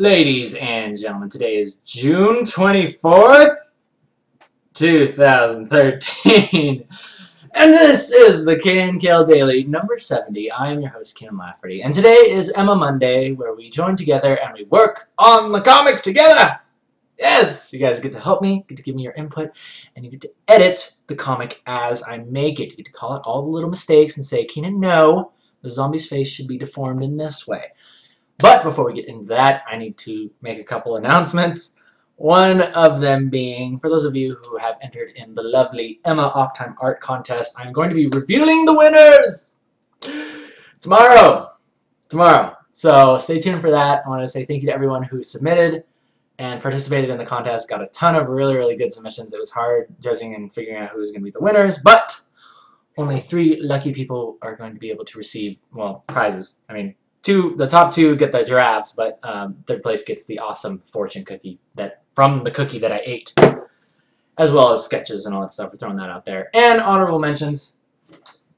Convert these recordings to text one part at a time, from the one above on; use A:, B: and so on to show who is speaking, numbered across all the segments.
A: Ladies and gentlemen, today is June 24th, 2013, and this is the KNKL Daily, number 70. I am your host, Kienan Lafferty, and today is Emma Monday, where we join together and we work on the comic together! Yes! You guys get to help me, get to give me your input, and you get to edit the comic as I make it. You get to call out all the little mistakes and say, Kienan, no, the zombie's face should be deformed in this way. But before we get into that, I need to make a couple announcements. One of them being, for those of you who have entered in the lovely Emma Off-Time Art Contest, I'm going to be revealing the winners tomorrow. So stay tuned for that. I want to say thank you to everyone who submitted and participated in the contest. Got a ton of really good submissions. It was hard judging and figuring out who was going to be the winners, but only 3 lucky people are going to be able to receive, well, prizes. I mean, the top 2 get the giraffes, but third place gets the awesome fortune cookie from the cookie that I ate, as well as sketches and all that stuff. We're throwing that out there. And honorable mentions.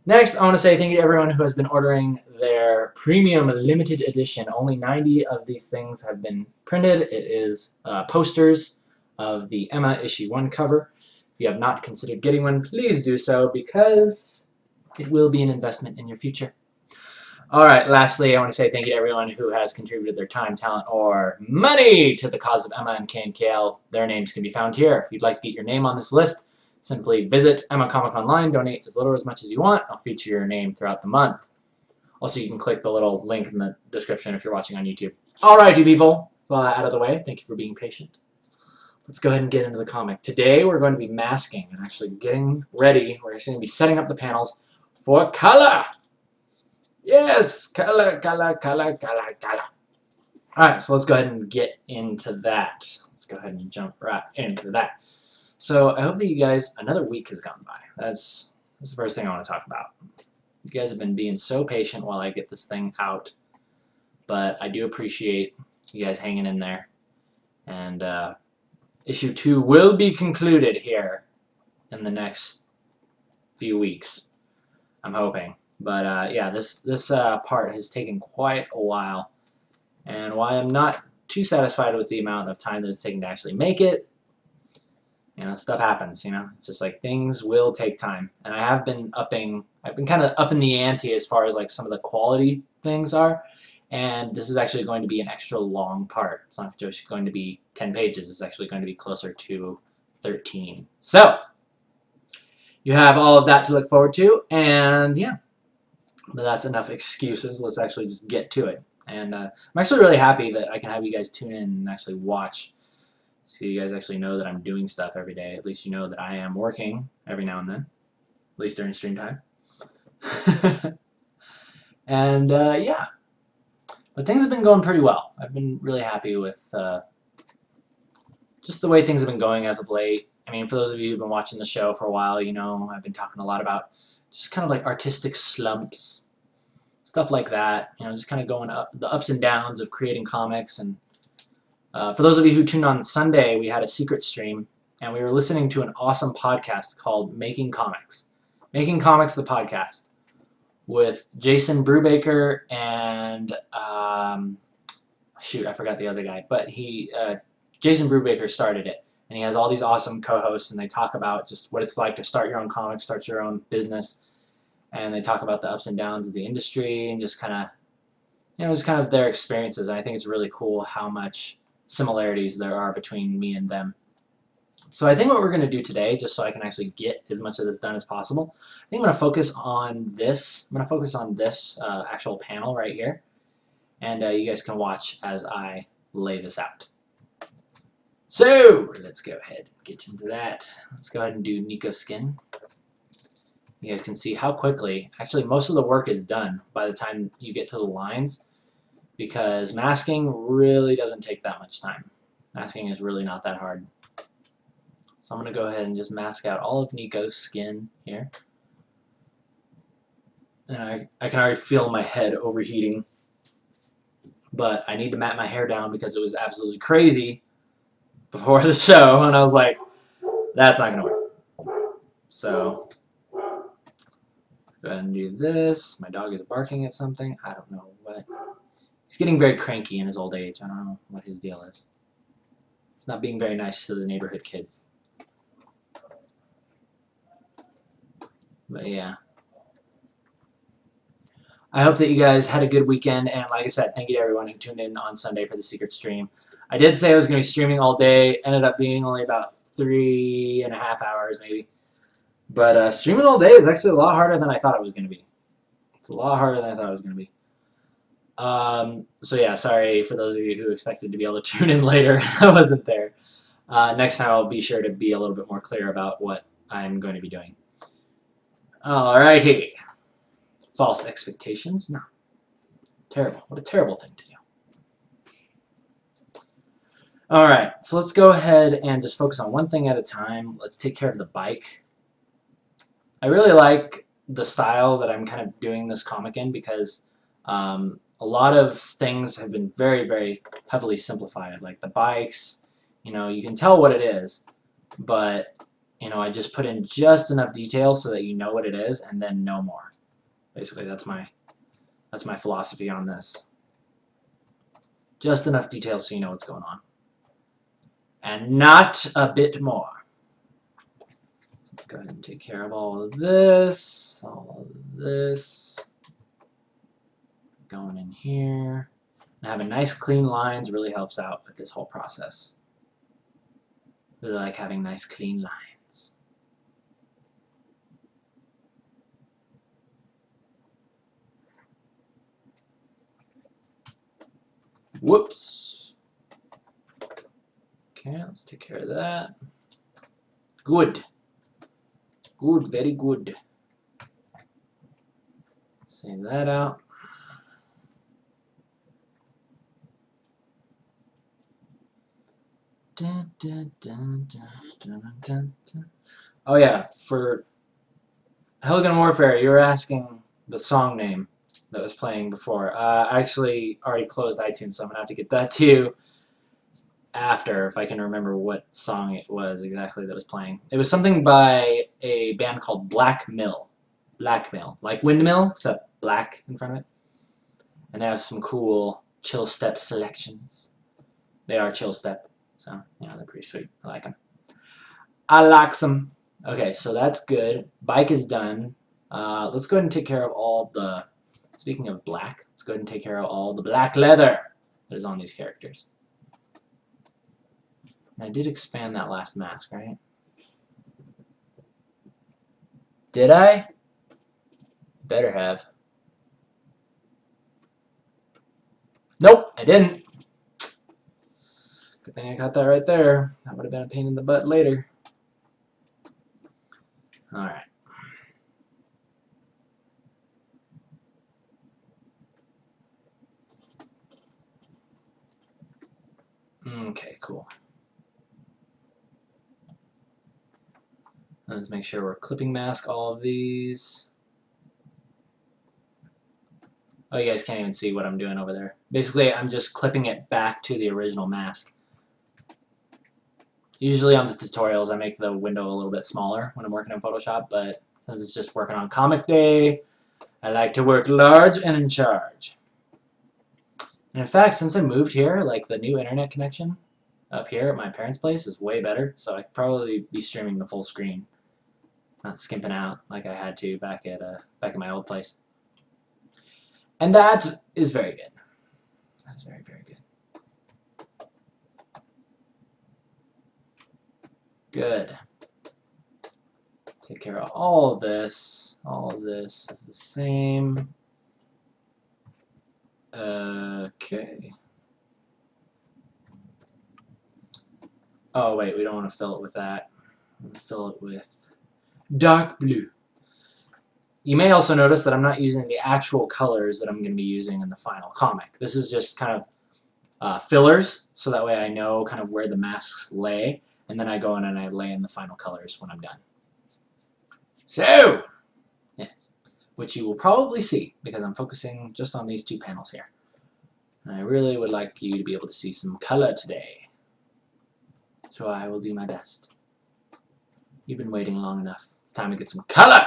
A: Next, I want to say thank you to everyone who has been ordering their premium limited edition. Only 90 of these things have been printed. It is posters of the Emma issue 1 cover. If you have not considered getting one, please do so, because it will be an investment in your future. Alright, lastly, I want to say thank you to everyone who has contributed their time, talent, or money to the cause of Emma and KNKL. Their names can be found here. If you'd like to get your name on this list, simply visit Emma Comic Online, donate as little or as much as you want. I'll feature your name throughout the month. Also, you can click the little link in the description if you're watching on YouTube. Alright, you people, out of the way, thank you for being patient. Let's go ahead and get into the comic. Today, we're going to be masking and actually getting ready. We're actually going to be setting up the panels for color. Yes, color. Alright, so let's go ahead and get into that. Let's go ahead and jump right into that. So I hope that you guys, another week has gone by. That's the first thing I want to talk about. You guys have been being so patient while I get this thing out, but I do appreciate you guys hanging in there. And issue 2 will be concluded here in the next few weeks, I'm hoping. But yeah, this part has taken quite a while, and while I'm not too satisfied with the amount of time that it's taken to actually make it, you know, stuff happens. You know, it's just like things will take time, and I've been kind of upping the ante as far as like some of the quality things are, and this is actually going to be an extra long part. It's not just going to be 10 pages. It's actually going to be closer to 13. So you have all of that to look forward to, and yeah. But that's enough excuses. Let's actually just get to it. And I'm actually really happy that I can have you guys tune in and actually watch, so you guys actually know that I'm doing stuff every day. At least you know that I am working every now and then, at least during stream time. And yeah, but things have been going pretty well. I've been really happy with just the way things have been going as of late. I mean, for those of you who've been watching the show for a while, you know I've been talking a lot about just kind of like artistic slumps, stuff like that. You know, just kind of going up, the ups and downs of creating comics. And for those of you who tuned on Sunday, we had a secret stream, and we were listening to an awesome podcast called Making Comics. Making Comics, the podcast, with Jason Brubaker and, shoot, I forgot the other guy. But Jason Brubaker started it. And he has all these awesome co-hosts, and they talk about just what it's like to start your own comic, start your own business. And they talk about the ups and downs of the industry and just kind of, you know, just kind of their experiences. And I think it's really cool how much similarities there are between me and them. So I think what we're going to do today, just so I can actually get as much of this done as possible, I think I'm going to focus on this. I'm going to focus on this actual panel right here. And you guys can watch as I lay this out. So let's go ahead and get into that. Let's go ahead and do Nico Skin. You guys can see how quickly, actually most of the work is done by the time you get to the lines, because masking really doesn't take that much time. Masking is really not that hard. So I'm going to go ahead and just mask out all of Nico's skin here. And I can already feel my head overheating, but I need to mat my hair down because it was absolutely crazy before the show, and I was like, that's not going to work. So let's go ahead and do this. My dog is barking at something. I don't know what He's getting very cranky in his old age. I don't know what his deal is. He's not being very nice to the neighborhood kids. But yeah. I hope that you guys had a good weekend, and like I said, thank you to everyone who tuned in on Sunday for the secret stream. I did say I was going to be streaming all day. Ended up being only about 3.5 hours, maybe. But streaming all day is actually a lot harder than I thought it was going to be. It's a lot harder than I thought it was going to be. So yeah, sorry for those of you who expected to be able to tune in later. I wasn't there. Next time I'll be sure to be a little bit more clear about what I'm going to be doing. Alrighty. False expectations? No. Terrible. What a terrible thing to do. Alright, so let's go ahead and just focus on one thing at a time. Let's take care of the bike. I really like the style that I'm kind of doing this comic in because a lot of things have been very, very heavily simplified. Like the bikes, you know, you can tell what it is, but, you know, I just put in just enough detail so that you know what it is and then no more. Basically, that's my philosophy on this. Just enough detail so you know what's going on. And not a bit more. So let's go ahead and take care of all of this. Going in here. And having nice clean lines really helps out with this whole process. Really like having nice clean lines. Whoops. Okay, let's take care of that. Good. Good, very good. Save that out. Dun, dun, dun, dun, dun, dun, dun. Oh yeah, for Helligan Warfare, you were asking the song name that was playing before. I actually already closed iTunes, so I'm going to have to get that to you after, if I can remember what song it was exactly that was playing. It was something by a band called Black Mill. Black Mill. Like windmill, except black in front of it. And they have some cool chill step selections. They are chill step, so, you know, they're pretty sweet. I like them. I like them. Okay, so that's good. Bike is done. Let's go ahead and take care of all the... Speaking of black, let's go ahead and take care of all the black leather that is on these characters. And I did expand that last mask, right? Did I? Better have. Nope, I didn't. Good thing I got that right there. That would have been a pain in the butt later. Alright. Okay, cool. Let's make sure we're clipping mask all of these. Oh, you guys can't even see what I'm doing over there. Basically, I'm just clipping it back to the original mask. Usually on the tutorials, I make the window a little bit smaller when I'm working in Photoshop, but since it's just working on comic day, I like to work large and in charge. And in fact, since I moved here, like the new internet connection up here at my parents' place is way better, so I could probably be streaming the full screen, not skimping out like I had to back at my old place. And that is very good. That's very, very good. Good. Take care of all of this. All of this is the same. Okay. Oh, wait, we don't want to fill it with that. I'm going to fill it with dark blue. You may also notice that I'm not using the actual colors that I'm going to be using in the final comic. This is just kind of fillers, so that way I know kind of where the masks lay, and then I go in and I lay in the final colors when I'm done. So, yes, which you will probably see, because I'm focusing just on these two panels here. And I really would like you to be able to see some color today. So I will do my best. You've been waiting long enough. It's time to get some color!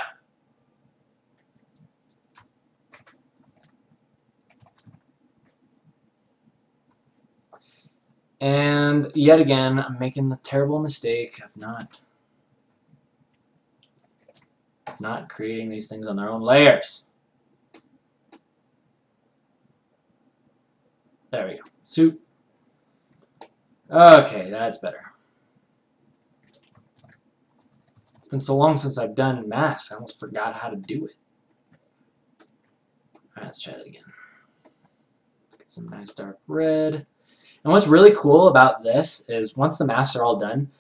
A: And yet again, I'm making the terrible mistake of not creating these things on their own layers. There we go. Soup. Okay, that's better. It's been so long since I've done masks, I almost forgot how to do it. Alright, let's try that again. Get some nice dark red. And what's really cool about this is once the masks are all done,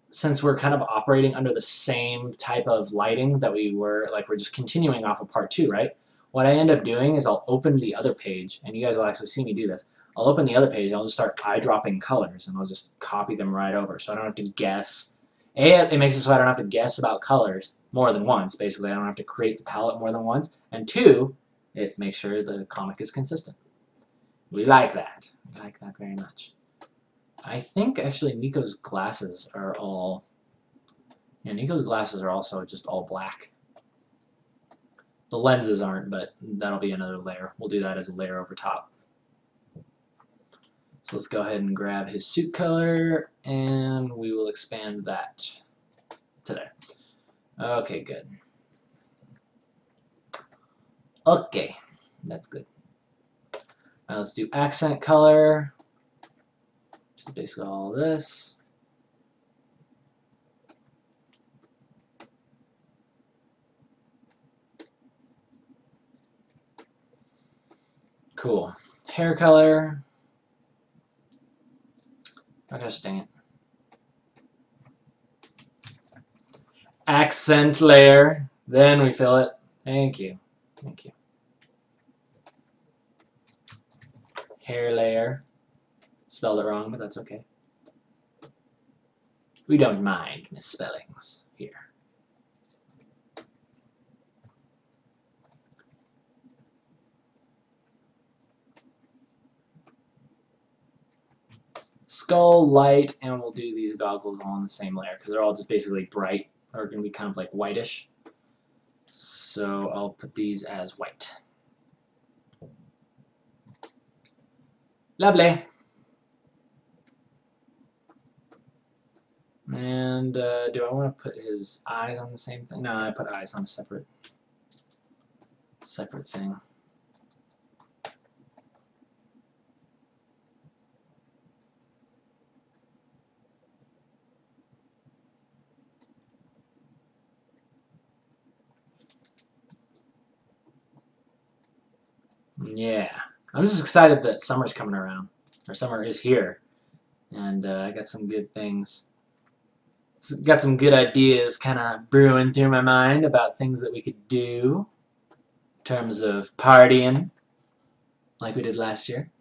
A: since we're kind of operating under the same type of lighting that we were, like we're just continuing off of part 2, right? What I end up doing is I'll open the other page, and you guys will actually see me do this. I'll open the other page and I'll just start eyedropping colors, and I'll just copy them right over, so I don't have to guess. It makes it so I don't have to guess about colors more than once. Basically, I don't have to create the palette more than once. And 2, it makes sure the comic is consistent. We like that. We like that very much. I think actually Nico's glasses are all... Yeah, Nico's glasses are also just all black. The lenses aren't, but that'll be another layer. We'll do that as a layer over top. So let's go ahead and grab his suit color, and we will expand that to there. Okay, good. Okay, that's good. Now let's do accent color. So basically all this. Cool. Hair color. Oh gosh, dang it. Accent layer. Then we fill it. Thank you. Thank you. Hair layer. Spelled it wrong, but that's okay. We don't mind misspellings here. Skull, light, and we'll do these goggles all on the same layer because they're all just basically bright, or going to be kind of like whitish. So I'll put these as white. Lovely. And do I want to put his eyes on the same thing? No, I put eyes on a separate thing. Yeah, I'm just excited that summer's coming around, or summer is here, and I got some good things. Got some good ideas kind of brewing through my mind about things that we could do in terms of partying, like we did last year.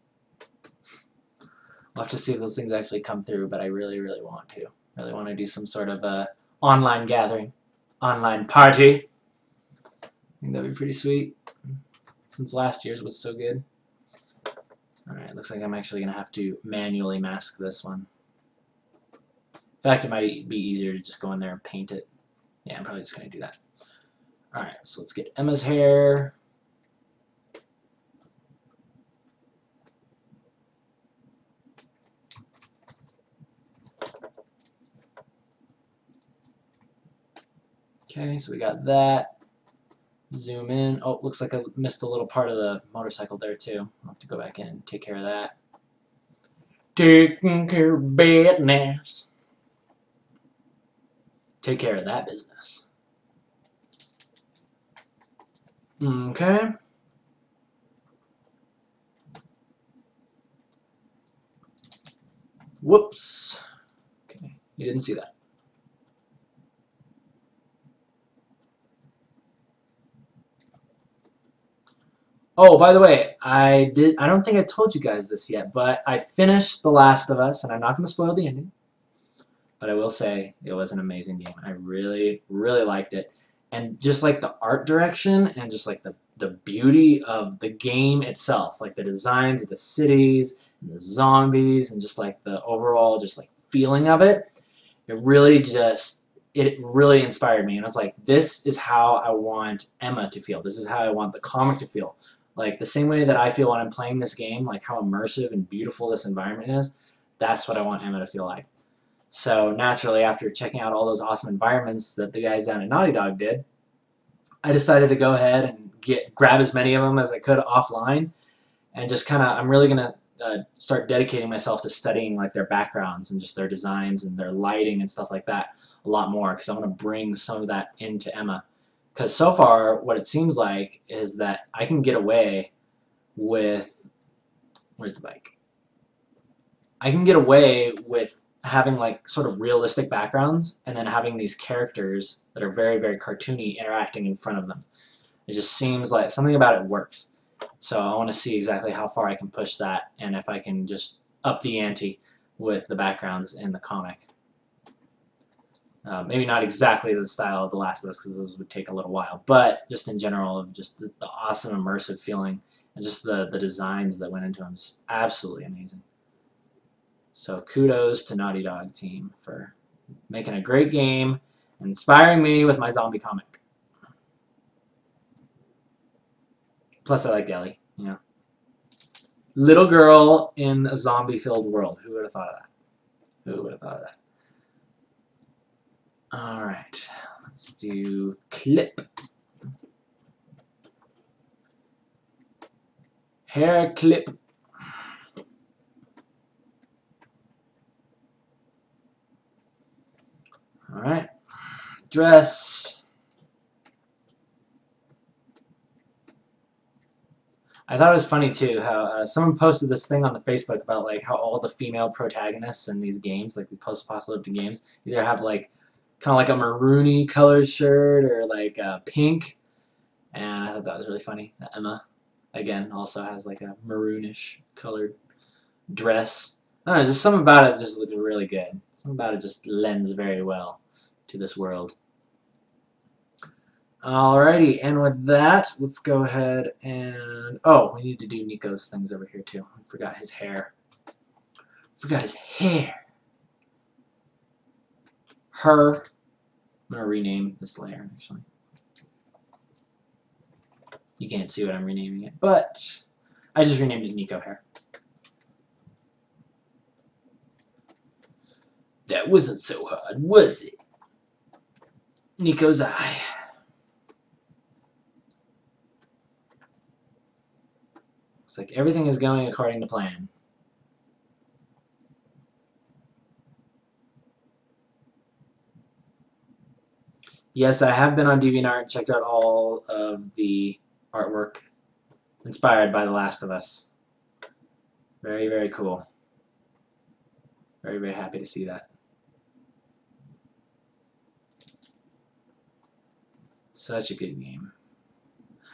A: We'll have to see if those things actually come through, but I really, really want to. Really want to do some sort of online gathering, online party. I think that'd be pretty sweet, since last year's was so good. Alright, looks like I'm actually going to have to manually mask this one. In fact, it might be easier to just go in there and paint it. Yeah, I'm probably just going to do that. Alright, so let's get Emma's hair. Okay, so we got that. Zoom in. Oh, looks like I missed a little part of the motorcycle there too. I'll have to go back in and take care of that. Taking care of business. Take care of that business. Okay. Whoops. Okay, you didn't see that. Oh, by the way, I don't think I told you guys this yet, but I finished The Last of Us, and I'm not going to spoil the ending. But I will say it was an amazing game. I really, really liked it. And just like the art direction and just like the beauty of the game itself, like the designs of the cities and the zombies and just like the overall just like feeling of it, it really inspired me. And I was like, this is how I want Emma to feel. This is how I want the comic to feel. Like the same way that I feel when I'm playing this game, like how immersive and beautiful this environment is, that's what I want Emma to feel like. So naturally, after checking out all those awesome environments that the guys down at Naughty Dog did, I decided to go ahead and grab as many of them as I could offline, and just kind of, I'm really gonna start dedicating myself to studying like their backgrounds and just their designs and their lighting and stuff like that a lot more, because I want to bring some of that into Emma. Because so far, what it seems like is that I can get away with, where's the bike? I can get away with having like sort of realistic backgrounds and then having these characters that are very, very cartoony interacting in front of them. It just seems like something about it works. So I want to see exactly how far I can push that, and if I can just up the ante with the backgrounds in the comic. Maybe not exactly the style of The Last of Us, because those would take a little while, but just in general, of just the awesome immersive feeling and just the designs that went into them, just absolutely amazing. So kudos to Naughty Dog team for making a great game and inspiring me with my zombie comic. Plus, I like Ellie, you know. Little girl in a zombie-filled world. Who would have thought of that? Who would have thought of that? All right, let's do clip. Hair clip. All right, dress. I thought it was funny too how someone posted this thing on the Facebook about like how all the female protagonists in these games, like these post-apocalyptic games, either have like kind of like a maroony colored shirt or like pink, and I thought that was really funny. Emma, again, also has like a maroonish colored dress. I don't know, just something about it just looked really good. Something about it just lends very well to this world. Alrighty, and with that, let's go ahead and... Oh, we need to do Nico's things over here too. I forgot his hair. Forgot his hair. Her. I'm going to rename this layer, actually. You can't see what I'm renaming it, but I just renamed it Nico hair. That wasn't so hard, was it? Nico's eye. Looks like everything is going according to plan. Yes, I have been on DeviantArt and checked out all of the artwork inspired by The Last of Us. Very, very cool. Very, very happy to see that. Such a good game.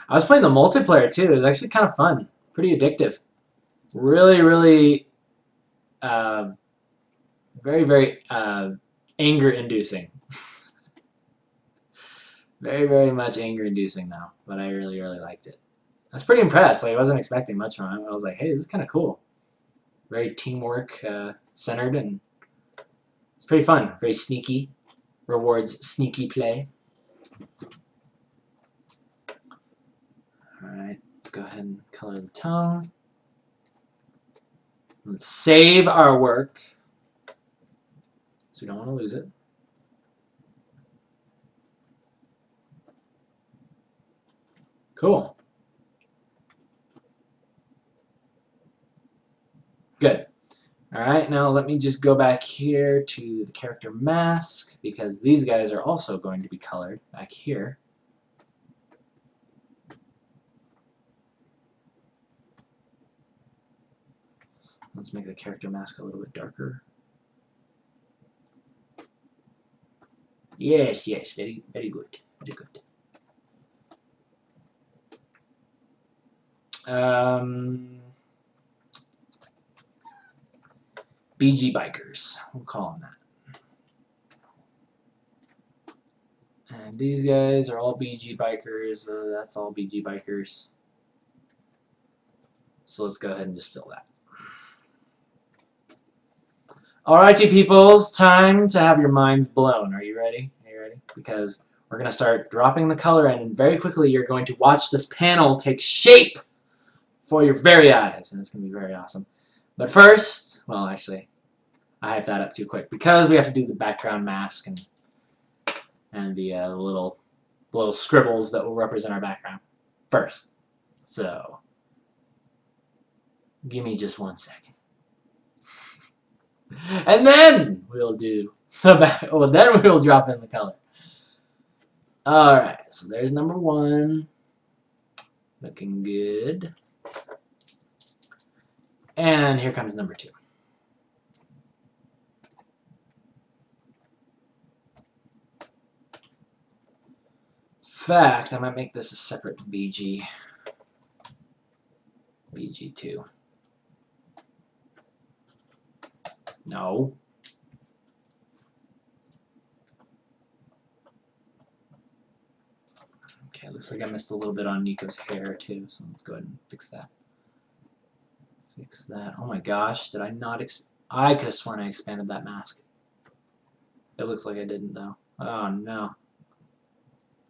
A: I was playing the multiplayer too. It was actually kind of fun. Pretty addictive. Really, really very, very anger-inducing. Very, very much anger-inducing though, but I really, really liked it. I was pretty impressed. Like, I wasn't expecting much from it. I was like, hey, this is kind of cool. Very teamwork centered, and it's pretty fun. Very sneaky. Rewards sneaky play. Alright, let's go ahead and color the tongue. Let's save our work, so we don't want to lose it. Cool. Good. Alright, now let me just go back here to the character mask, because these guys are also going to be colored back here. Let's make the character mask a little bit darker. Yes, yes, very, very good. Very good. BG Bikers, we'll call them that. And these guys are all BG Bikers, that's all BG Bikers. So let's go ahead and just fill that. Alrighty, peoples, time to have your minds blown. Are you ready? Are you ready? Because we're going to start dropping the color in, and very quickly you're going to watch this panel take shape. for your very eyes, and it's going to be very awesome. But first, well, actually, I hyped that up too quick because we have to do the background mask and the little scribbles that will represent our background first. So, give me just 1 second. And then we'll do the back. Well, then we'll drop in the color. Alright, so there's number 1. Looking good. And here comes number 2. In fact, I might make this a separate BG. BG2. No. Okay, looks like I missed a little bit on Nico's hair too, so let's go ahead and fix that. Fix that. Oh my gosh, did I not I could have sworn I expanded that mask. It looks like I didn't though. Oh no.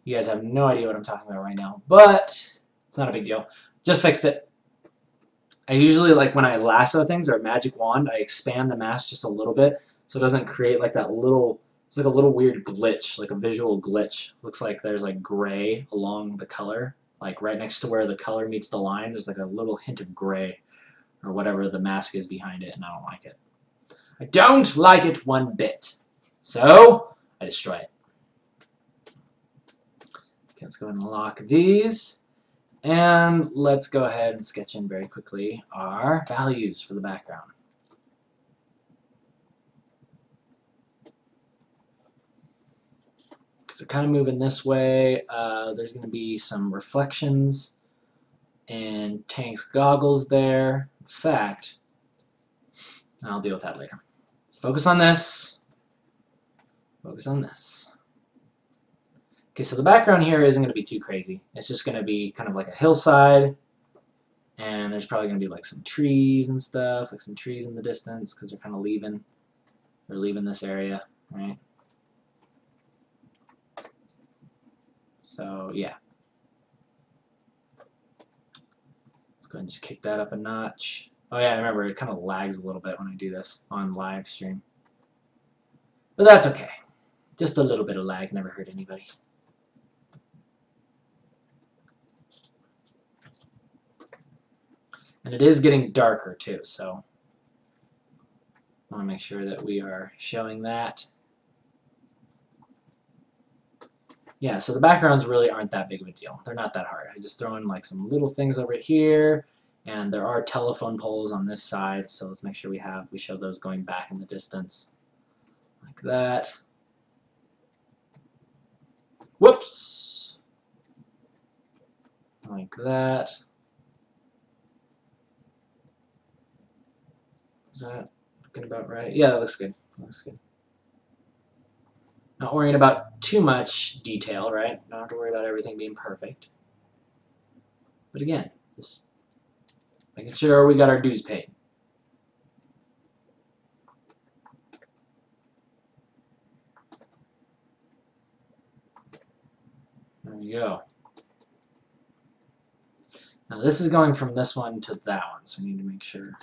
A: You guys have no idea what I'm talking about right now, but it's not a big deal. Just fixed it. I usually, like when I lasso things or a magic wand, I expand the mask just a little bit so it doesn't create like that little, it's like a little weird glitch, like a visual glitch. Looks like there's like gray along the color, like right next to where the color meets the line, there's like a little hint of gray or whatever the mask is behind it, and I don't like it. I don't like it one bit. So, I destroy it. Okay, let's go ahead and lock these. And let's go ahead and sketch in very quickly our values for the background. Because we're kind of moving this way. There's going to be some reflections and Tank's goggles there. In fact, I'll deal with that later. Let's focus on this. Focus on this. Okay, so the background here isn't going to be too crazy. It's just going to be kind of like a hillside, and there's probably going to be like some trees and stuff, like some trees in the distance, because they're kind of leaving. They're leaving this area, right? So, yeah. Let's go ahead and just kick that up a notch. Oh yeah, I remember, it kind of lags a little bit when I do this on live stream. But that's okay. Just a little bit of lag, never hurt anybody. And it is getting darker too, so I want to make sure that we are showing that. Yeah, so the backgrounds really aren't that big of a deal. They're not that hard. I just throw in like some little things over here, and there are telephone poles on this side, so let's make sure we show those going back in the distance. Like that. Whoops! Like that. Is that looking about right? Yeah, that looks good. That looks good. Not worrying about too much detail, right? Don't have to worry about everything being perfect. But again, just making sure we got our dues paid. There we go. Now this is going from this one to that one, so we need to make sure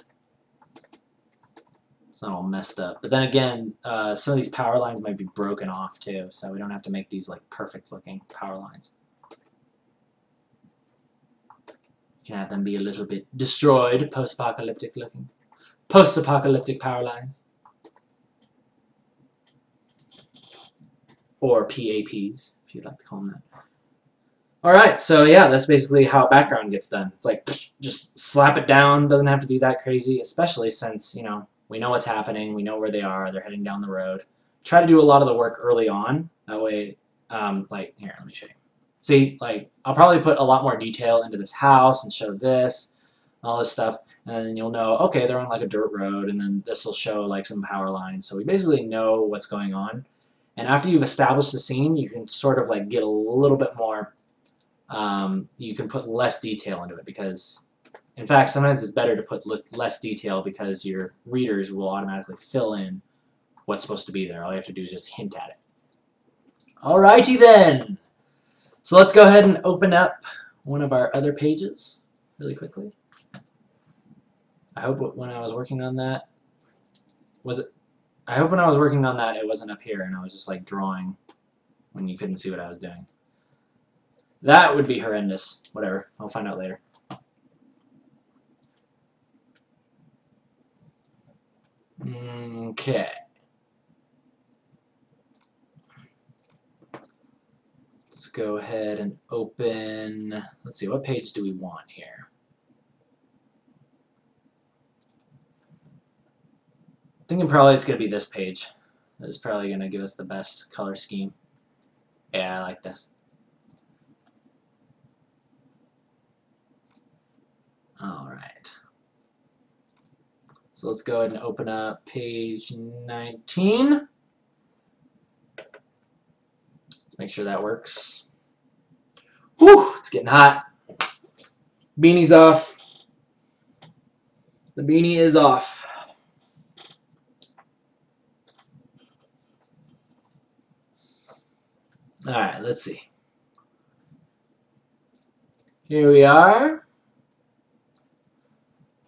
A: it's not all messed up. But then again, some of these power lines might be broken off too, so we don't have to make these like perfect looking power lines. You can have them be a little bit destroyed, post-apocalyptic looking. Post-apocalyptic power lines. Or PAPs, if you'd like to call them that. Alright, so yeah, that's basically how a background gets done. It's like, just slap it down, doesn't have to be that crazy, especially since, you know, we know what's happening, we know where they are, they're heading down the road. Try to do a lot of the work early on, that way, like, here, let me show you. See, like, I'll probably put a lot more detail into this house and show this, all this stuff, and then you'll know, okay, they're on like a dirt road, and then this will show like some power lines, so we basically know what's going on. And after you've established the scene, you can sort of like get a little bit more, you can put less detail into it, because in fact, sometimes it's better to put less detail because your readers will automatically fill in what's supposed to be there. All you have to do is just hint at it. Alrighty then! So let's go ahead and open up one of our other pages really quickly. I hope when I was working on that, I hope when I was working on that it wasn't up here and I was just like drawing when you couldn't see what I was doing. That would be horrendous. Whatever, I'll find out later. Okay. Let's go ahead and open, let's see, what page do we want here? Thinking probably it's going to be this page. That's probably going to give us the best color scheme. Yeah, I like this. Alright. So let's go ahead and open up page 19. Let's make sure that works. Whew, it's getting hot. Beanie's off. The beanie is off. Alright, let's see. Here we are.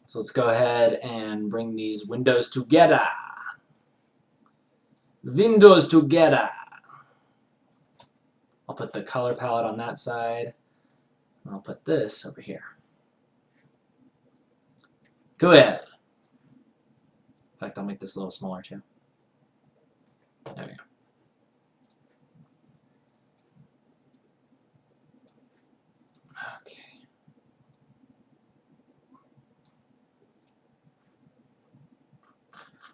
A: So let's go ahead and bring these windows together. Windows together. I'll put the color palette on that side. And I'll put this over here. Go ahead. In fact, I'll make this a little smaller too. There we go. Okay.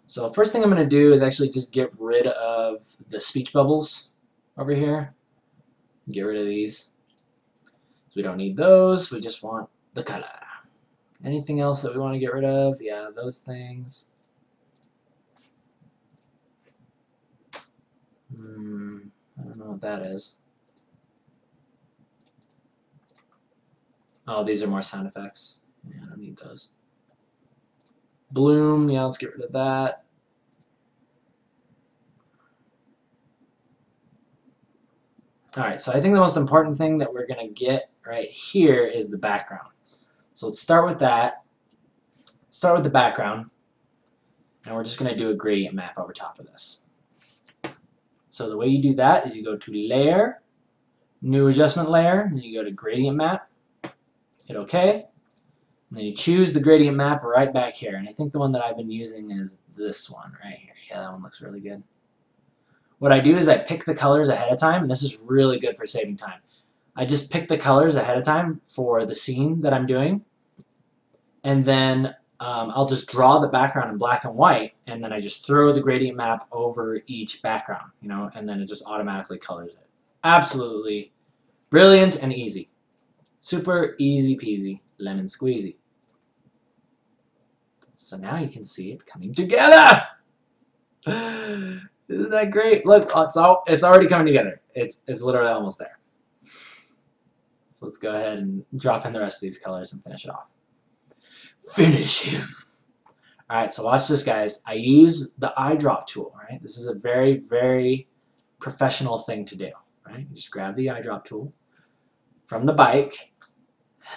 A: So first thing I'm going to do is actually just get rid of the speech bubbles over here. Get rid of these. We don't need those. We just want the color. Anything else that we want to get rid of? Yeah, those things. I don't know what that is. Oh, these are more sound effects. Yeah, I don't need those. Bloom, yeah, let's get rid of that. Alright, so I think the most important thing that we're going to get right here is the background. So let's start with that. Start with the background. And we're just going to do a gradient map over top of this. So the way you do that is you go to Layer, New Adjustment Layer, and you go to Gradient Map. Hit OK. And then you choose the gradient map right back here. And I think the one that I've been using is this one right here. Yeah, that one looks really good. What I do is I pick the colors ahead of time, and this is really good for saving time. I just pick the colors ahead of time for the scene that I'm doing, and then I'll just draw the background in black and white, and then I just throw the gradient map over each background, you know, and then it just automatically colors it. Absolutely brilliant and easy. Super easy peasy, lemon squeezy. So now you can see it coming together! Isn't that great? Look, it's already coming together. It's literally almost there. So let's go ahead and drop in the rest of these colors and finish it off. Finish him. Alright, so watch this, guys. I use the eyedrop tool, right? This is a very, very professional thing to do, right? You just grab the eyedrop tool from the bike,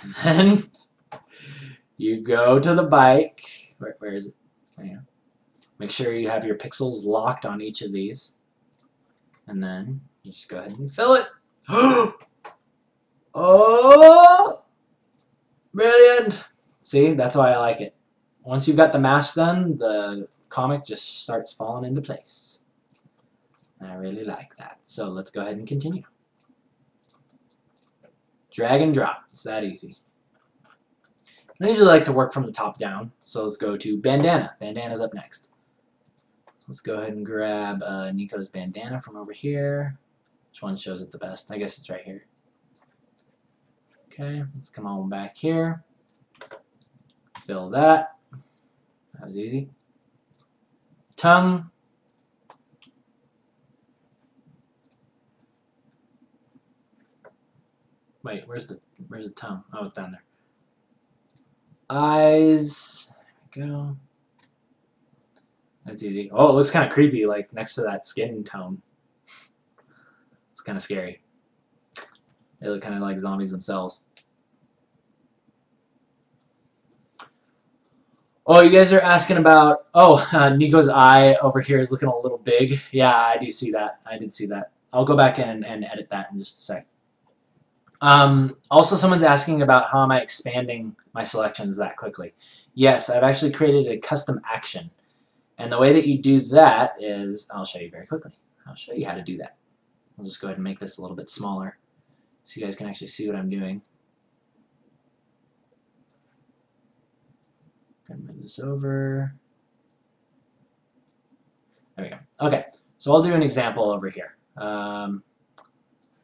A: and then you go to the bike. Where is it? There you go. Make sure you have your pixels locked on each of these. And then you just go ahead and fill it. Oh! Brilliant! See, that's why I like it. Once you've got the mask done, the comic just starts falling into place. And I really like that. So let's go ahead and continue. Drag and drop. It's that easy. I usually like to work from the top down. So let's go to bandana. Bandana's up next. Let's go ahead and grab Nico's bandana from over here. Which one shows it the best? I guess it's right here. Okay, let's come on back here. Fill that. That was easy. Tongue. Wait, where's the tongue? Oh, it's down there. Eyes. There we go. That's easy. Oh, it looks kind of creepy, like next to that skin tone. It's kind of scary. They look kind of like zombies themselves. Oh, you guys are asking about, oh, Nico's eye over here is looking a little big. Yeah, I do see that. I did see that. I'll go back in and edit that in just a sec. Also, someone's asking about how am I expanding my selections that quickly. Yes, I've actually created a custom action. And the way that you do that is, I'll show you very quickly. I'll show you how to do that. I'll just go ahead and make this a little bit smaller so you guys can actually see what I'm doing. Gonna move this over. There we go. Okay, so I'll do an example over here.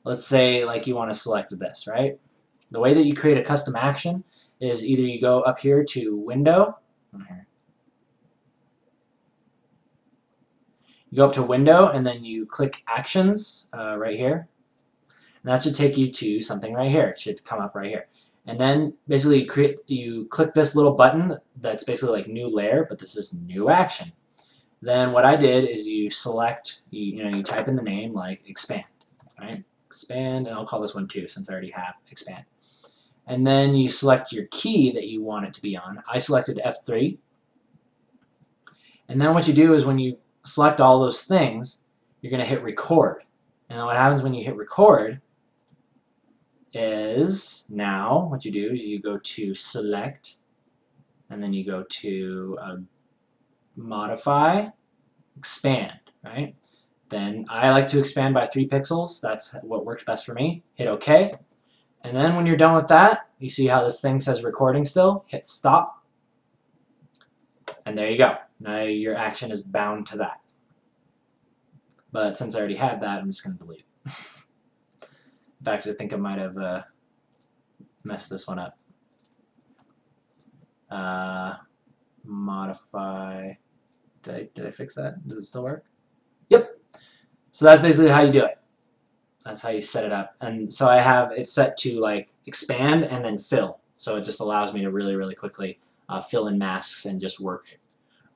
A: Let's say like you want to select this, right? The way that you create a custom action is either you go up here to Window. You go up to Window and then you click Actions right here. And that should take you to something right here. It should come up right here. And then basically you click this little button that's basically like New Layer, but this is New Action. Then what I did is you select, you type in the name like Expand, right? Expand, and I'll call this one too since I already have Expand. And then you select your key that you want it to be on. I selected F3. And then what you do is when you select all those things, you're going to hit Record. And then what happens when you hit Record is now what you do is you go to Select, and then you go to Modify, Expand, right? Then I like to expand by 3 pixels. That's what works best for me. Hit OK. And then when you're done with that, you see how this thing says recording still? Hit Stop. And there you go. Now your action is bound to that. But since I already have that, I'm just going to delete it. In fact, I think I might have messed this one up. Modify. Did I fix that? Does it still work? Yep. So that's basically how you do it. That's how you set it up. And so I have it set to like expand and then fill. So it just allows me to really, really quickly fill in masks and just work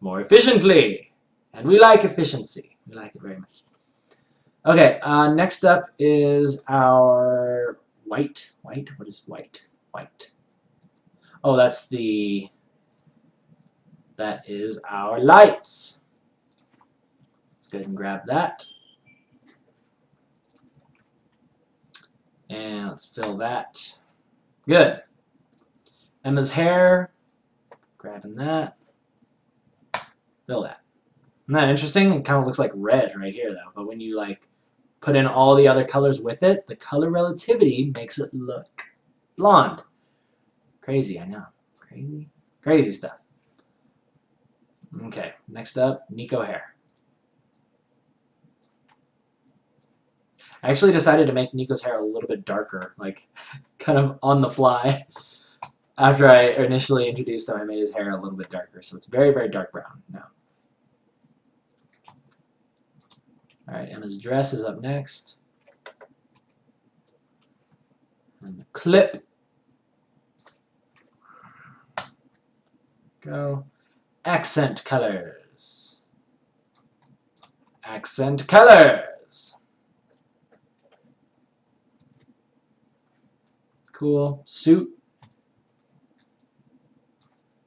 A: more efficiently. And we like efficiency. We like it very much. Okay, next up is our white. White? What is white? White. Oh, that is our lights. Let's go ahead and grab that. And let's fill that. Good. Emma's hair. Grabbing that. Fill that. Isn't that interesting? It kind of looks like red right here, though. But when you like put in all the other colors with it, the color relativity makes it look blonde. Crazy, I know. Crazy. Crazy stuff. Okay, next up, Nico hair. I actually decided to make Nico's hair a little bit darker, like kind of on the fly. After I initially introduced him, I made his hair a little bit darker, so it's very, very dark brown now. Alright, Emma's dress is up next. And the clip. Go. Accent colors. Accent colors. Cool. Suit.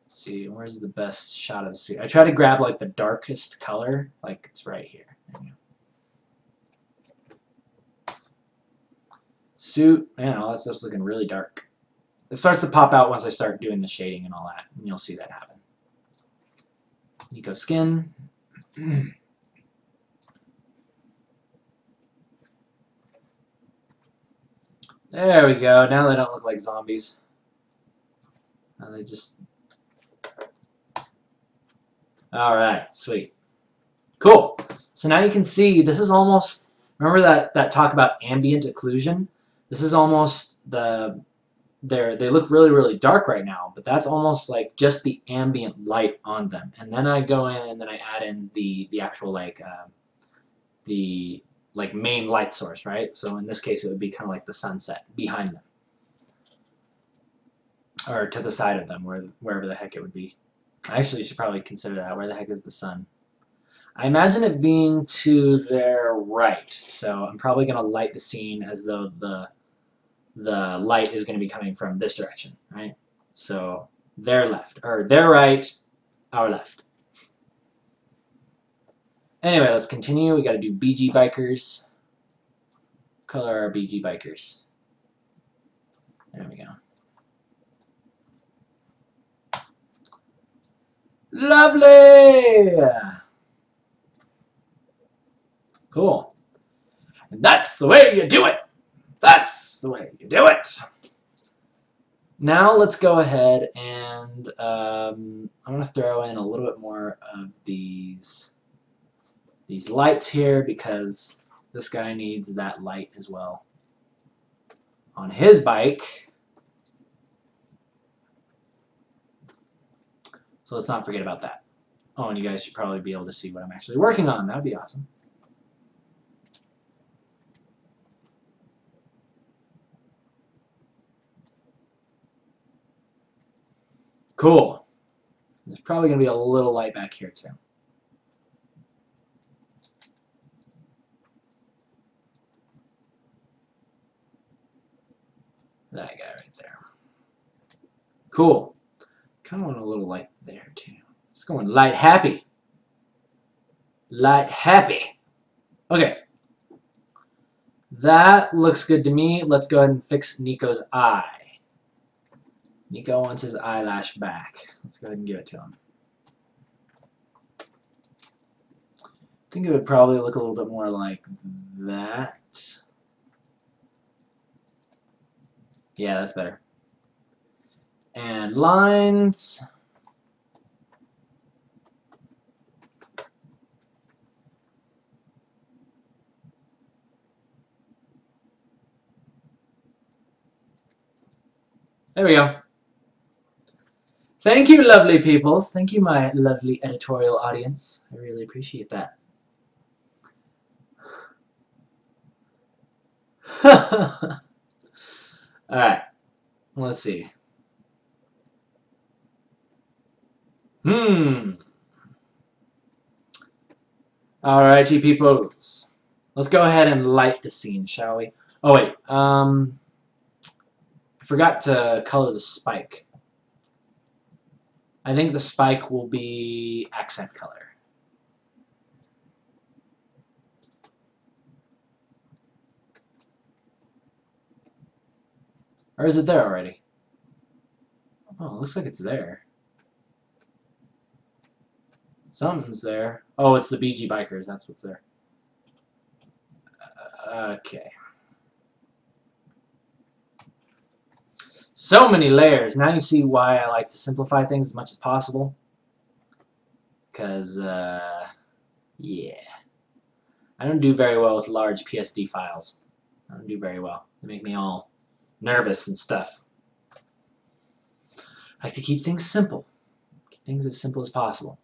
A: Let's see, where's the best shot of the suit? I try to grab like the darkest color, like it's right here. Suit, man, all that stuff's looking really dark. It starts to pop out once I start doing the shading and all that, and you'll see that happen. Nico skin. There we go. Now they don't look like zombies. Now they just... Alright, sweet. Cool. So now you can see this is almost... Remember that talk about ambient occlusion? This is almost the... They look really, really dark right now, but that's almost like just the ambient light on them. And then I go in and then I add in the actual like the main light source, right? So in this case, it would be kind of like the sunset behind them, or to the side of them, wherever the heck it would be. I actually should probably consider that. Where the heck is the sun? I imagine it being to their right, so I'm probably going to light the scene as though the light is going to be coming from this direction, right? So their left, or their right, our left. Anyway, let's continue. We got to do BG bikers. Color our BG bikers. There we go. Lovely! Cool. And that's the way you do it! That's the way you do it! Now let's go ahead and I'm going to throw in a little bit more of these lights here because this guy needs that light as well on his bike. So let's not forget about that. Oh, and you guys should probably be able to see what I'm actually working on. That would be awesome. Cool. There's probably going to be a little light back here too. That guy right there. Cool. Kind of want a little light there too. It's going light happy. Light happy. Okay. That looks good to me. Let's go ahead and fix Nico's eye. Nico wants his eyelash back. Let's go ahead and give it to him. I think it would probably look a little bit more like that. Yeah, that's better. And lines. There we go. Thank you, lovely peoples. Thank you, my lovely editorial audience. I really appreciate that. Alright. Let's see. Alrighty, peoples. Let's go ahead and light the scene, shall we? Oh, wait. I forgot to color the spike. I think the spike will be accent color. Or is it there already? Oh, it looks like it's there. Something's there. Oh, it's the BG Bikers. That's what's there. Okay. So many layers. Now you see why I like to simplify things as much as possible. Because, yeah. I don't do very well with large PSD files. I don't do very well. They make me all nervous and stuff. I like to keep things simple. Keep things as simple as possible.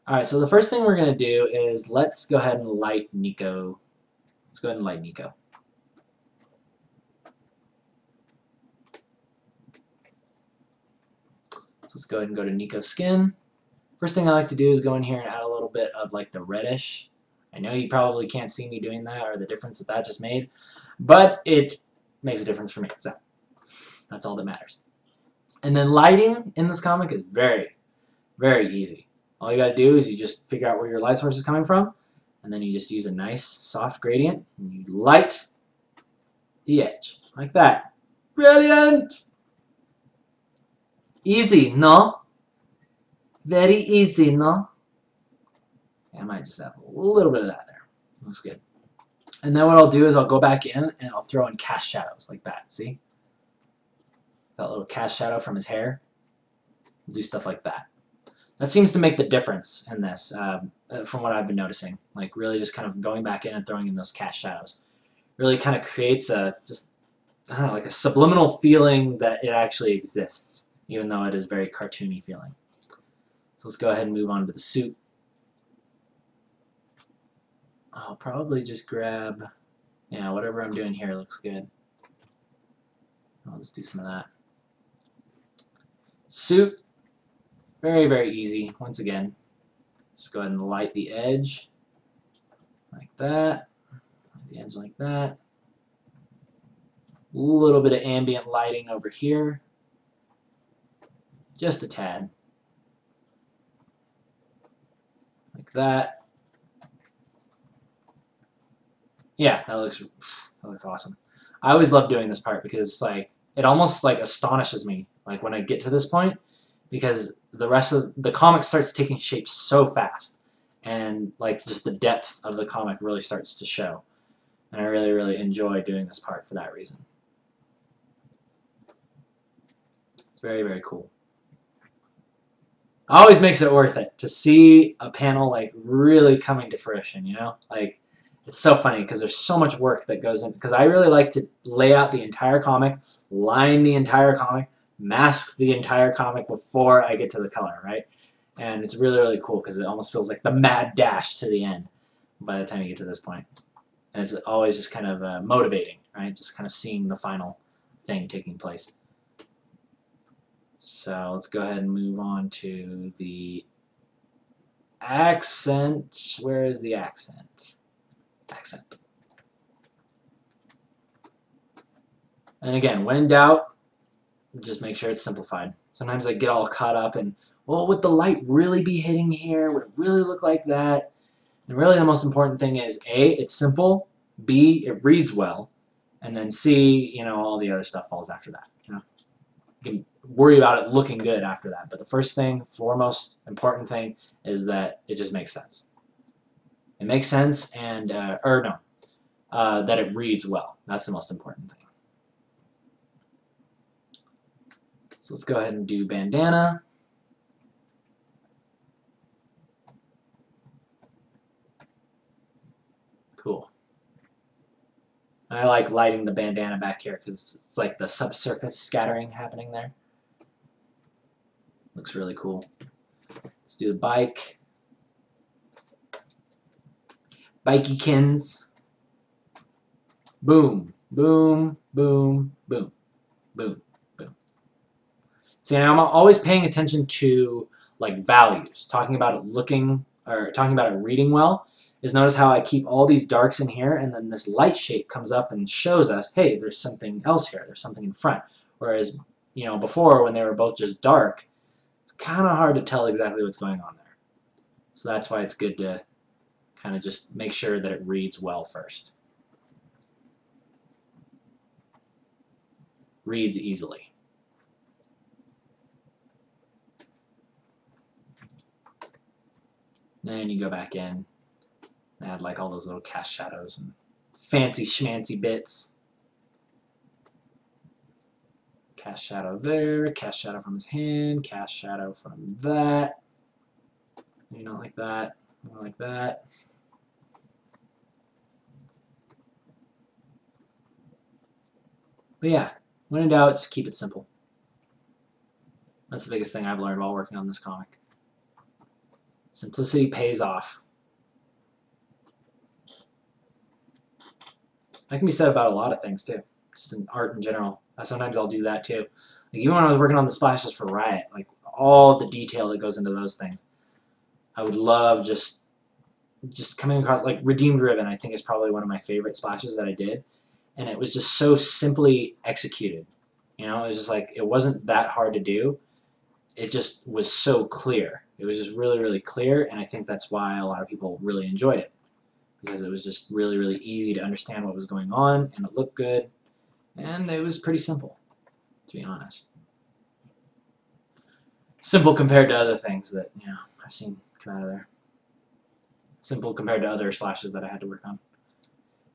A: Alright, so the first thing we're going to do is let's go ahead and light Nico. Let's go ahead and light Nico. So let's go ahead and go to Nico's skin. First thing I like to do is go in here and add a little bit of like the reddish. I know you probably can't see me doing that or the difference that that just made, but it makes a difference for me, so that's all that matters. And then lighting in this comic is very, very easy. All you gotta do is you just figure out where your light source is coming from, and then you just use a nice soft gradient, and you light the edge, like that. Brilliant! Easy, no? Very easy, no? I might just have a little bit of that there. Looks good. And then what I'll do is I'll go back in and I'll throw in cast shadows like that, see? That little cast shadow from his hair. We'll do stuff like that. That seems to make the difference in this, from what I've been noticing. Like really just kind of going back in and throwing in those cast shadows. Really kind of creates a, just, I don't know, like a subliminal feeling that it actually exists, even though it is very cartoony feeling. So let's go ahead and move on to the suit. I'll probably just grab, yeah, whatever I'm doing here looks good. I'll just do some of that. Suit, very, very easy. Once again, just go ahead and light the edge like that. Light the edge like that. A little bit of ambient lighting over here. Just a tad. like that. Yeah, that looks awesome. I always love doing this part because like it almost like astonishes me like when I get to this point because the rest of the comic starts taking shape so fast and like just the depth of the comic really starts to show. And I really, really enjoy doing this part for that reason. It's very, very cool. Always makes it worth it to see a panel like really coming to fruition, you know? Like it's so funny because there's so much work that goes in because I really like to lay out the entire comic, line the entire comic, mask the entire comic before I get to the color, right? And it's really, really cool because it almost feels like the mad dash to the end by the time you get to this point. And it's always just kind of motivating, right? Just kind of seeing the final thing taking place. So let's go ahead and move on to the accent. Where is the accent? Accent. And again, when in doubt, just make sure it's simplified. Sometimes I get all caught up in, well, would the light really be hitting here? Would it really look like that? And really the most important thing is A, it's simple, B, it reads well, and then C, you know, all the other stuff falls after that. You know, you can worry about it looking good after that. But the first thing, foremost important thing, is that it just makes sense. It makes sense and, that it reads well. That's the most important thing. So let's go ahead and do bandana. Cool. I like lighting the bandana back here because it's like the subsurface scattering happening there. Looks really cool. Let's do the bike. Bikeykins. Boom, boom, boom, boom, boom, boom. See, now I'm always paying attention to like values, talking about it looking or talking about it reading well. Is notice how I keep all these darks in here and then this light shape comes up and shows us, hey, there's something else here. There's something in front. Whereas, you know, before when they were both just dark, it's kind of hard to tell exactly what's going on there. So that's why it's good to kind of just make sure that it reads well first. Reads easily. Then you go back in and add like all those little cast shadows and fancy schmancy bits. Cast shadow there, cast shadow from his hand, cast shadow from that. You know, like that, more like that. But yeah, when in doubt, just keep it simple. That's the biggest thing I've learned while working on this comic. Simplicity pays off. That can be said about a lot of things too, just in art in general. Sometimes I'll do that too. Like even when I was working on the splashes for Riot, like all the detail that goes into those things, I would love just coming across like Redeemed Ribbon. I think is probably one of my favorite splashes that I did, and it was just so simply executed. You know, it was just like it wasn't that hard to do. It just was so clear. It was just really, really clear, and I think that's why a lot of people really enjoyed it. Because it was just really, really easy to understand what was going on, and it looked good, and it was pretty simple, to be honest. Simple compared to other things that, you know, I've seen come out of there. Simple compared to other splashes that I had to work on.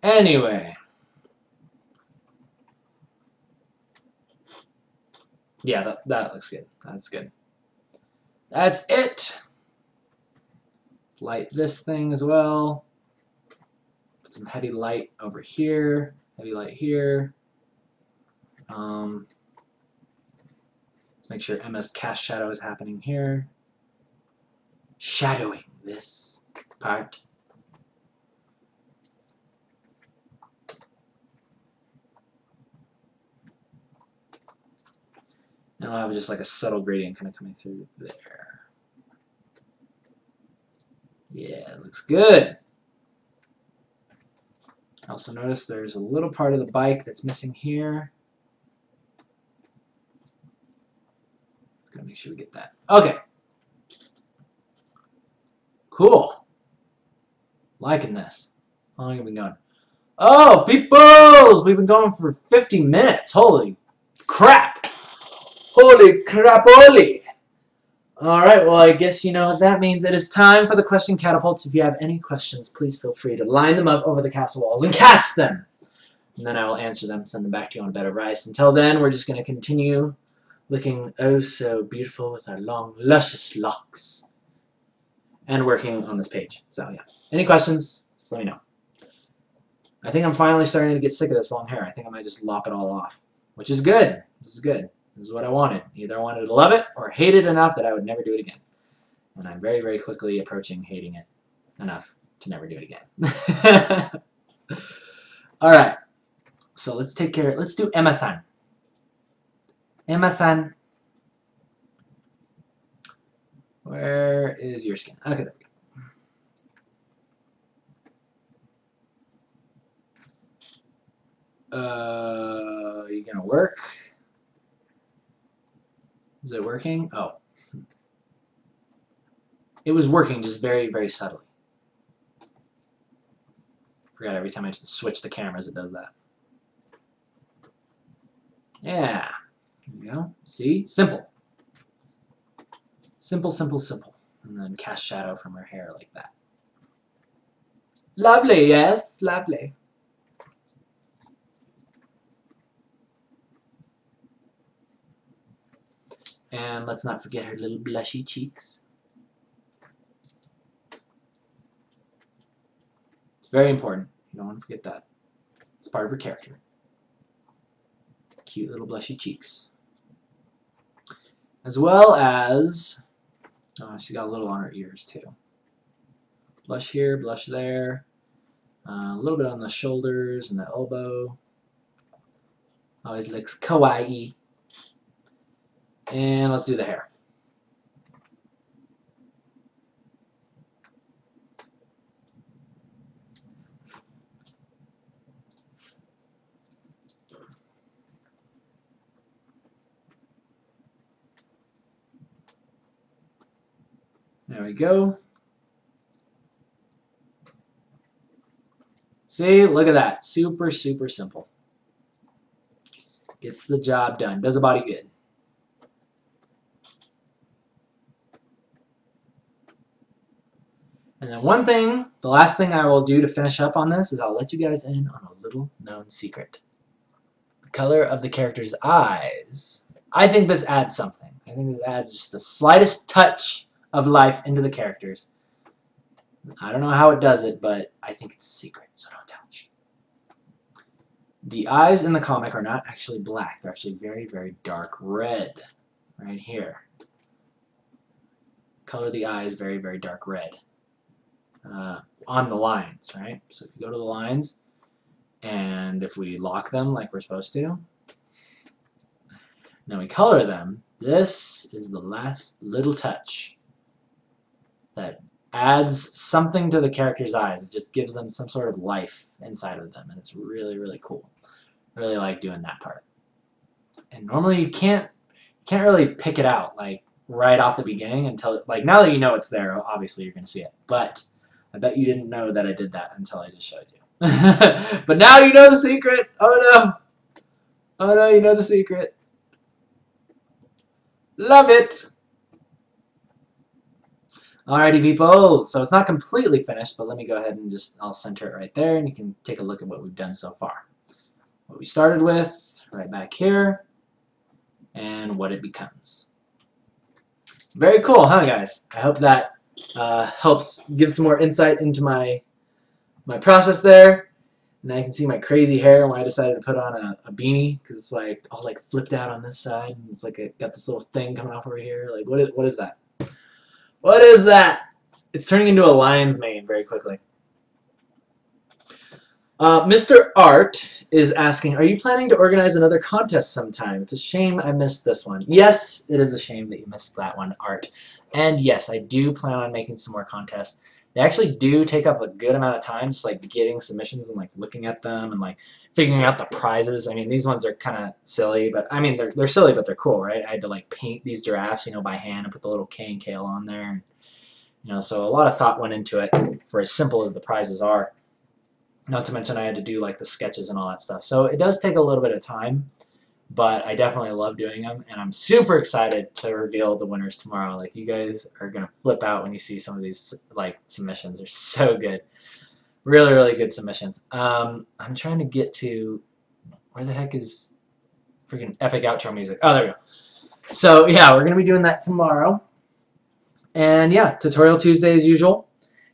A: Anyway. Yeah, that looks good. That's good. That's it! Light this thing as well. Put some heavy light over here. Heavy light here. Let's make sure MS cast shadow is happening here. Shadowing this part. Now I have just like a subtle gradient kind of coming through there. Yeah, it looks good. Also notice there's a little part of the bike that's missing here. Let's go make sure we get that. Okay. Cool. Liking this. How long have we been going? Oh, peoples! We've been going for 50 minutes. Holy crap. Holy crap-oli. Alright, well, I guess you know what that means. It is time for the question catapults. If you have any questions, please feel free to line them up over the castle walls and cast them. And then I will answer them, send them back to you on a bed of rice. Until then, we're just going to continue looking oh so beautiful with our long, luscious locks. And working on this page. So, yeah. Any questions? Just let me know. I think I'm finally starting to get sick of this long hair. I think I might just lop it all off. Which is good. This is good. This is what I wanted. Either I wanted to love it or hate it enough that I would never do it again. And I'm very, very quickly approaching hating it enough to never do it again. Alright. So let's take care. Let's do Emma-san. Emma-san. Where is your skin? Okay, there we go. Are you gonna work? Is it working? Oh. It was working just very, very subtly. Forgot every time I switch the cameras it does that. Yeah. There you go. See? Simple. Simple, simple, simple. And then cast shadow from her hair like that. Lovely, yes, lovely. And let's not forget her little blushy cheeks. It's very important. You don't want to forget that. It's part of her character. Cute little blushy cheeks. As well as, oh, she's got a little on her ears too. Blush here, blush there. A little bit on the shoulders and the elbow. Always looks kawaii. And let's do the hair. There we go. See, look at that. Super, super simple. Gets the job done. Does a body good. And then one thing, the last thing I will do to finish up on this is I'll let you guys in on a little known secret. The color of the character's eyes. I think this adds something. I think this adds just the slightest touch of life into the characters. I don't know how it does it, but I think it's a secret, so don't touch. The eyes in the comic are not actually black. They're actually very, very dark red. Right here. Color of the eyes very, very dark red. On the lines, right? So if you go to the lines, and if we lock them like we're supposed to, then we color them, this is the last little touch that adds something to the character's eyes. It just gives them some sort of life inside of them, and it's really, really cool. Really like doing that part. And normally you can't really pick it out like right off the beginning until, like, now that you know it's there, obviously you're gonna see it. But I bet you didn't know that I did that until I just showed you. But now you know the secret. Oh no. Oh no, you know the secret. Love it. Alrighty, people. So it's not completely finished, but let me go ahead and I'll center it right there, and you can take a look at what we've done so far. What we started with, right back here, and what it becomes. Very cool, huh, guys? I hope that helps give some more insight into my process there. Now you can see my crazy hair when I decided to put on a beanie, because it's like all like flipped out on this side, and it's like it got this little thing coming off over here. Like what is that? What is that? It's turning into a lion's mane very quickly. Mr. Art is asking, are you planning to organize another contest sometime? It's a shame I missed this one. Yes, it is a shame that you missed that one, Art. And yes, I do plan on making some more contests. They actually do take up a good amount of time, just like getting submissions and like looking at them and like figuring out the prizes. I mean, these ones are kind of silly, but I mean, they're silly, but they're cool, right? I had to like paint these giraffes, you know, by hand and put the little KNKL on there. You know, so a lot of thought went into it for as simple as the prizes are. Not to mention I had to do like the sketches and all that stuff. So it does take a little bit of time, but I definitely love doing them, and I'm super excited to reveal the winners tomorrow. Like, you guys are gonna flip out when you see some of these like submissions. They're so good, really, really good submissions. I'm trying to get to where the heck is freaking epic outro music. Oh, there we go. So yeah, we're gonna be doing that tomorrow, and yeah, tutorial Tuesday as usual.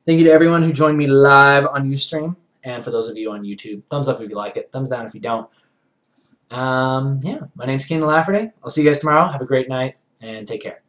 A: Thank you to everyone who joined me live on Ustream, and for those of you on YouTube, thumbs up if you like it, thumbs down if you don't. Yeah, my name's Kienan Lafferty. I'll see you guys tomorrow. Have a great night, and take care.